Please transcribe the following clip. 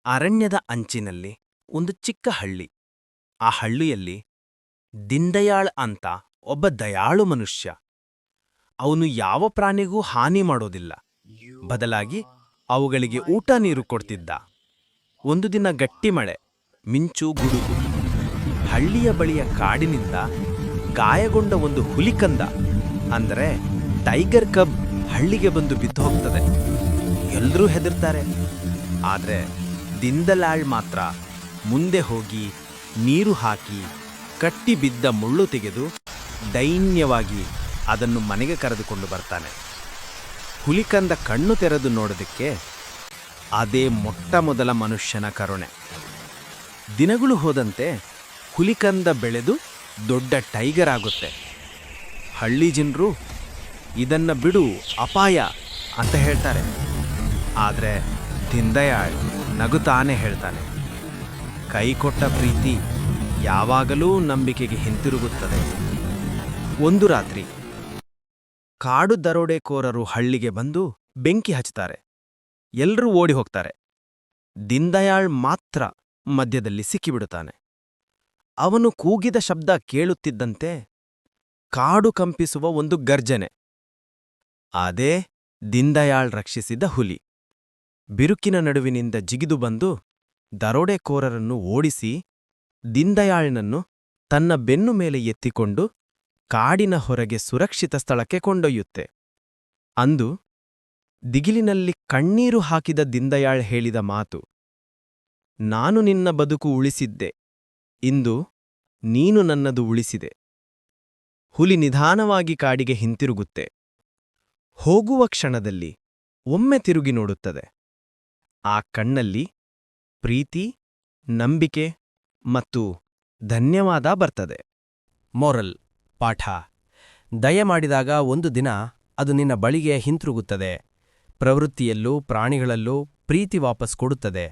ಅರಣ್ಯದ ಅಂಚಿನಲ್ಲಿ ಒಂದು ಚಿಕ್ಕ ಹಳ್ಳಿ. ಆ ಹಳ್ಳಿಯಲ್ಲಿ ದೀನ್ದಯಾಳ್ ಅಂತ ಒಬ್ಬ ದಯಾಳು ಮನುಷ್ಯ. ಅವನು ಯಾವ ಪ್ರಾಣಿಗೂ ಹಾನಿ ಮಾಡೋದಿಲ್ಲ, ಬದಲಾಗಿ ಅವುಗಳಿಗೆ ಊಟ ನೀರು ಕೊಡ್ತಿದ್ದ. ಒಂದು ದಿನ ಗಟ್ಟಿ ಮಳೆ, ಮಿಂಚು, ಗುಡುಗು. ಹಳ್ಳಿಯ ಬಳಿಯ ಕಾಡಿನಿಂದ ಗಾಯಗೊಂಡ ಒಂದು ಹುಲಿಕಂದ, ಅಂದರೆ ಟೈಗರ್ ಕಬ್, ಹಳ್ಳಿಗೆ ಬಂದು ಬಿದ್ದು ಹೋಗ್ತದೆ. ಎಲ್ರೂ ಹೆದರ್ತಾರೆ. ಆದ್ರೆ ದೀನ್ದಯಾಳ್ ಮಾತ್ರ ಮುಂದೆ ಹೋಗಿ ನೀರು ಹಾಕಿ ಕಟ್ಟಿ ಬಿದ್ದ ಮುಳ್ಳು ತೆಗೆದು ದೈನ್ಯವಾಗಿ ಅದನ್ನು ಮನೆಗೆ ಕರೆದುಕೊಂಡು ಬರ್ತಾನೆ. ಹುಲಿಕಂದ ಕಣ್ಣು ತೆರೆದು ನೋಡೋದಕ್ಕೆ ಅದೇ ಮೊಟ್ಟಮೊದಲ ಮನುಷ್ಯನ ಕರುಣೆ. ದಿನಗಳು ಹೋದಂತೆ ಹುಲಿಕಂದ ಬೆಳೆದು ದೊಡ್ಡ ಟೈಗರ್ ಆಗುತ್ತೆ. ಹಳ್ಳಿ ಜನರು ಇದನ್ನ ಬಿಡು, ಅಪಾಯ ಅಂತ ಹೇಳ್ತಾರೆ. ಆದರೆ ದೀನ್ದಯಾಳ್ ನಗುತ್ತಾನೆ ಹೇಳ್ತಾನೆ, ಕೈಕೊಟ್ಟ ಪ್ರೀತಿ ಯಾವಾಗಲೂ ನಂಬಿಕೆಗೆ ಹಿಂತಿರುಗುತ್ತದೆ. ಒಂದು ರಾತ್ರಿ ಕಾಡು ದರೋಡೆಕೋರರು ಹಳ್ಳಿಗೆ ಬಂದು ಬೆಂಕಿ ಹಚ್ತಾರೆ. ಎಲ್ರೂ ಓಡಿ ಹೋಗ್ತಾರೆ. ದೀನ್ದಯಾಳ್ ಮಾತ್ರ ಮಧ್ಯದಲ್ಲಿ ಸಿಕ್ಕಿಬಿಡುತ್ತಾನೆ. ಅವನು ಕೂಗಿದ ಶಬ್ದ ಕೇಳುತ್ತಿದ್ದಂತೆ ಕಾಡು ಕಂಪಿಸುವ ಒಂದು ಗರ್ಜನೆ. ಅದೇ ದೀನ್ದಯಾಳ್ ರಕ್ಷಿಸಿದ ಹುಲಿ. ಬಿರುಕಿನ ನಡುವಿನಿಂದ ಜಿಗಿದು ಬಂದು ದರೋಡೆಕೋರರನ್ನು ಓಡಿಸಿ ದೀನ್ದಯಾಳ್ನನ್ನು ತನ್ನ ಬೆನ್ನು ಮೇಲೆ ಎತ್ತಿಕೊಂಡು ಕಾಡಿನ ಹೊರಗೆ ಸುರಕ್ಷಿತ ಸ್ಥಳಕ್ಕೆ ಕೊಂಡೊಯ್ಯುತ್ತೆ. ಅಂದು ದಿಗಿಲಿನಲ್ಲಿ ಕಣ್ಣೀರು ಹಾಕಿದ ದೀನ್ದಯಾಳ್ ಹೇಳಿದ ಮಾತು, ನಾನು ನಿನ್ನ ಬದುಕು ಉಳಿಸಿದ್ದೆ, ಇಂದು ನೀನು ನನ್ನದು ಉಳಿಸಿದೆ. ಹುಲಿ ನಿಧಾನವಾಗಿ ಕಾಡಿಗೆ ಹಿಂತಿರುಗುತ್ತೆ. ಹೋಗುವ ಕ್ಷಣದಲ್ಲಿ ಒಮ್ಮೆ ತಿರುಗಿ ನೋಡುತ್ತದೆ. ಆ ಕಣ್ಣಲ್ಲಿ ಪ್ರೀತಿ, ನಂಬಿಕೆ ಮತ್ತು ಧನ್ಯವಾದ ಬರ್ತದೆ. ಮೋರಲ್ ಪಾಠ: ದಯಮಾಡಿದಾಗ ಒಂದು ದಿನ ಅದು ನಿನ್ನ ಬಳಿಗೆ ಹಿಂತಿರುಗುತ್ತದೆ. ಪ್ರವೃತ್ತಿಯಲ್ಲೂ ಪ್ರಾಣಿಗಳಲ್ಲೂ ಪ್ರೀತಿ ವಾಪಸ್ ಕೊಡುತ್ತದೆ.